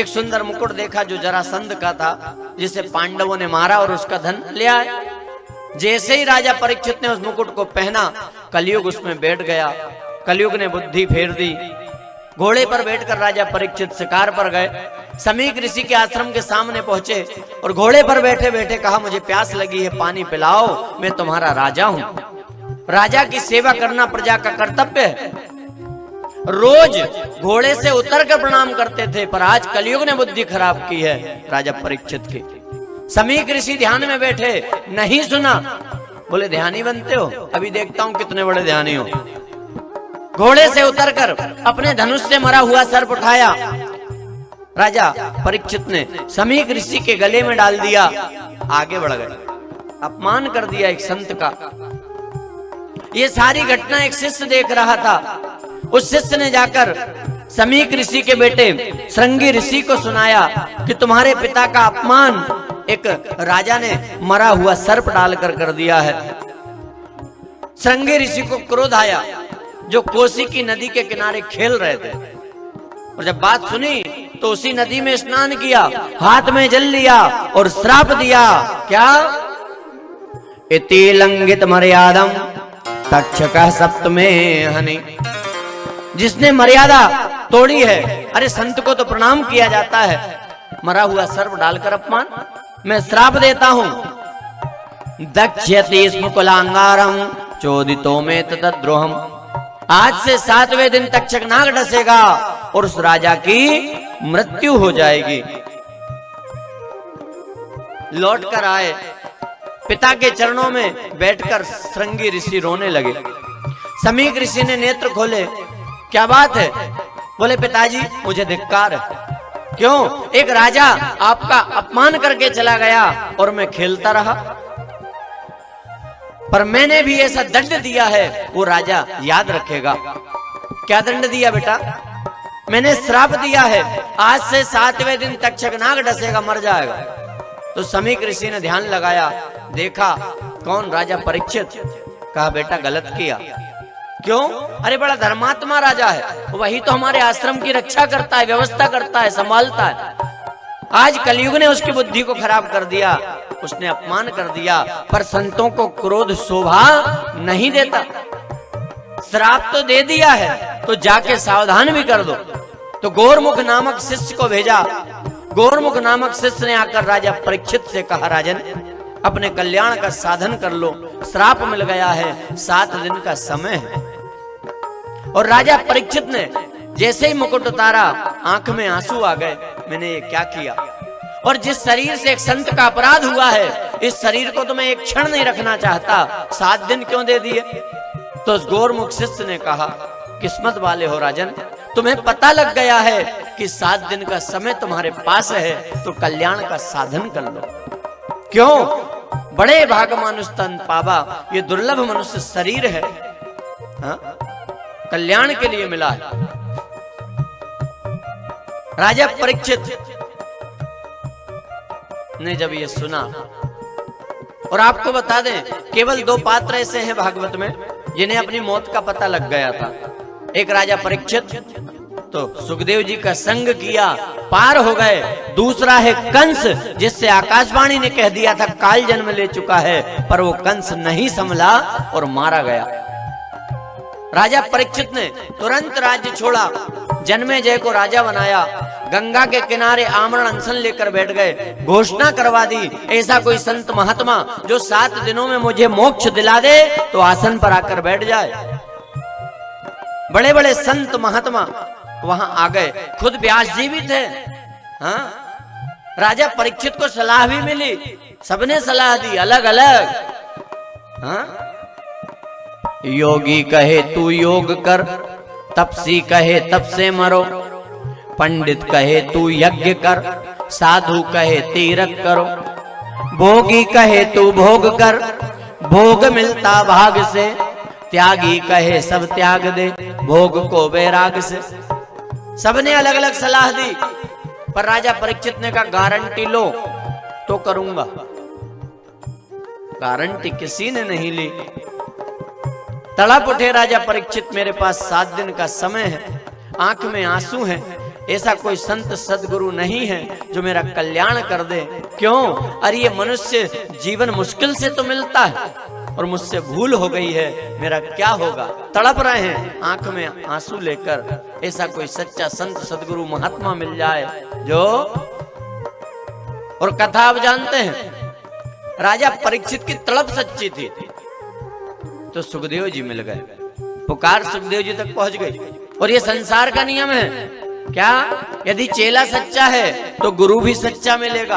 एक सुंदर मुकुट देखा जो जरासंध का था, जिसे पांडवों ने मारा और उसका धन ले आए। जैसे ही राजा परीक्षित ने उस मुकुट को पहना, कलयुग उसमें बैठ गया। कलयुग ने बुद्धि फेर दी। घोड़े पर बैठकर राजा परीक्षित शिकार पर गए। समीक ऋषि के आश्रम के सामने पहुंचे और घोड़े पर बैठे बैठे कहा, मुझे प्यास लगी है, पानी पिलाओ, मैं तुम्हारा राजा हूं। राजा की सेवा करना प्रजा का कर्तव्य है। रोज घोड़े से उतरकर प्रणाम करते थे, पर आज कलयुग ने बुद्धि खराब की है राजा परीक्षित की। समीक ऋषि ध्यान में बैठे, नहीं सुना। बोले ध्यानी बनते हो? अभी देखता हूं कितने बड़े ध्यानी हो। घोड़े से उतरकर अपने धनुष से मरा हुआ सर्प उठाया। राजा परीक्षित ने समीक ऋषि के गले में डाल दिया। आगे बढ़ गए, अपमान कर दिया एक संत का। ये सारी घटना एक शिष्य देख रहा था। उस शिष्य ने जाकर समीक ऋषि के बेटे श्रृंगी ऋषि को सुनाया कि तुम्हारे पिता का अपमान एक राजा ने मरा हुआ सर्प डालकर कर दिया है। श्रृंगी ऋषि को क्रोध आया, जो कोसी की नदी के किनारे खेल रहे थे। और जब बात सुनी तो उसी नदी में स्नान किया, हाथ में जल लिया और श्राप दिया। क्या? इति लंघित मर्यादम तक्षकः सप्तमे हनि। जिसने मर्यादा तोड़ी है, अरे संत को तो प्रणाम किया जाता है, मरा हुआ सर्प डालकर अपमान। मैं श्राप देता हूं। दक्ष्यति स्म कुलांगारम चोदितो में तद्द्रोहम। आज से 7वें दिन तक्षक नाग डसेगा और उस राजा की मृत्यु हो जाएगी। लौट कर आए, पिता के चरणों में बैठकर श्रृंगी ऋषि रोने लगे। समीक ऋषि ने नेत्र खोले, क्या बात है? बोले पिताजी, मुझे धिक्कार है। क्यों? एक राजा आपका अपमान करके चला गया और मैं खेलता रहा, पर मैंने भी ऐसा दंड दिया है, वो राजा याद रखेगा। क्या दंड दिया बेटा? मैंने श्राप दिया है, आज से 7वें दिन तक्षक नाग डसेगा, मर जाएगा। तो समीक ऋषि ने ध्यान लगाया, देखा कौन? राजा परीक्षित। कहा बेटा गलत किया। क्यों? अरे बड़ा धर्मात्मा राजा है, वही तो हमारे आश्रम की रक्षा करता है, व्यवस्था करता है, संभालता है। आज कलयुग ने उसकी बुद्धि को खराब कर दिया, उसने अपमान कर दिया। पर संतों को क्रोध शोभा नहीं देता। श्राप तो दे दिया है, तो जाके सावधान भी कर दो। तो गोरमुख नामक शिष्य को भेजा। गोरमुख नामक शिष्य ने आकर राजा परीक्षित से कहा, राजन अपने कल्याण का साधन कर लो, श्राप मिल गया है, 7 दिन का समय है। और राजा परीक्षित ने जैसे ही मुकुट उतारा, आंख में आंसू आ गए, मैंने ये क्या किया? और जिस शरीर से एक संत का अपराध हुआ है, इस शरीर को तो मैं एक क्षण नहीं रखना चाहता, 7 दिन क्यों दे दिए? तो उस गोरमुख शिष्य ने कहा, किस्मत वाले हो राजन, तुम्हें पता लग गया है कि 7 दिन का समय तुम्हारे पास है, तो कल्याण का साधन कर लो। क्यों? बड़े भाग मानुष तन पावा, ये दुर्लभ मनुष्य शरीर है, हा? कल्याण के लिए मिला है। राजा परीक्षित ने जब ये सुना, और आपको बता दें केवल 2 पात्र ऐसे हैं भागवत में जिन्हें अपनी मौत का पता लग गया था। एक राजा परीक्षित, तो सुखदेव जी का संग किया, पार हो गए। दूसरा है कंस, जिससे आकाशवाणी ने कह दिया था काल जन्म ले चुका है, पर वो कंस नहीं संभला और मारा गया। राजा परीक्षित ने तुरंत राज्य छोड़ा, जन्मेजय को राजा बनाया, गंगा के किनारे आमरण अनशन लेकर बैठ गए, घोषणा करवा दी, ऐसा कोई संत महात्मा जो 7 दिनों में मुझे मोक्ष दिला दे तो आसन पर आकर बैठ जाए। बड़े बड़े संत महात्मा वहां आ गए, खुद व्यास जी भी थे। हाँ? राजा परीक्षित को सलाह भी मिली, सबने सलाह दी अलग अलग। हाँ? योगी कहे तू योग कर, तपसी कहे तप से मरो, पंडित कहे तू यज्ञ कर, साधु कहे तीरथ करो, भोगी कहे तू भोग कर, भोग मिलता भाग से, त्यागी कहे सब त्याग दे, भोग को वैराग से। सबने अलग अलग सलाह दी, पर राजा परीक्षित ने कहा गारंटी लो तो करूंगा। गारंटी किसी ने नहीं ली। तड़प उठे राजा परीक्षित, मेरे पास 7 दिन का समय है, आंख में आंसू है, ऐसा कोई संत सदगुरु नहीं है जो मेरा कल्याण कर दे। क्यों? अरे ये मनुष्य जीवन मुश्किल से तो मिलता है और मुझसे भूल हो गई है, मेरा क्या होगा? तड़प रहे हैं आंख में आंसू लेकर। ऐसा कोई सच्चा संत सदगुरु महात्मा मिल जाए जो। और कथा आप जानते हैं, राजा परीक्षित की तड़प सच्ची थी तो सुखदेव जी मिल गए, पुकार सुखदेव जी तक पहुंच गई। और ये संसार का नियम है क्या? यदि चेला सच्चा है तो गुरु भी सच्चा मिलेगा।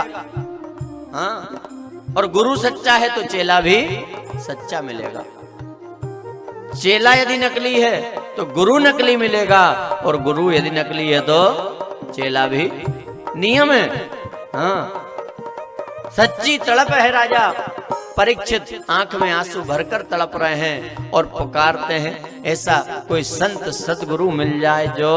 हाँ, और गुरु सच्चा है तो चेला भी सच्चा मिलेगा। चेला यदि नकली है तो गुरु नकली मिलेगा, और गुरु यदि नकली है तो चेला भी। नियम है। हाँ, सच्ची तड़प है राजा परीक्षित, आंख में आंसू भरकर तड़प रहे हैं और पुकारते हैं ऐसा कोई संत सतगुरु मिल जाए जो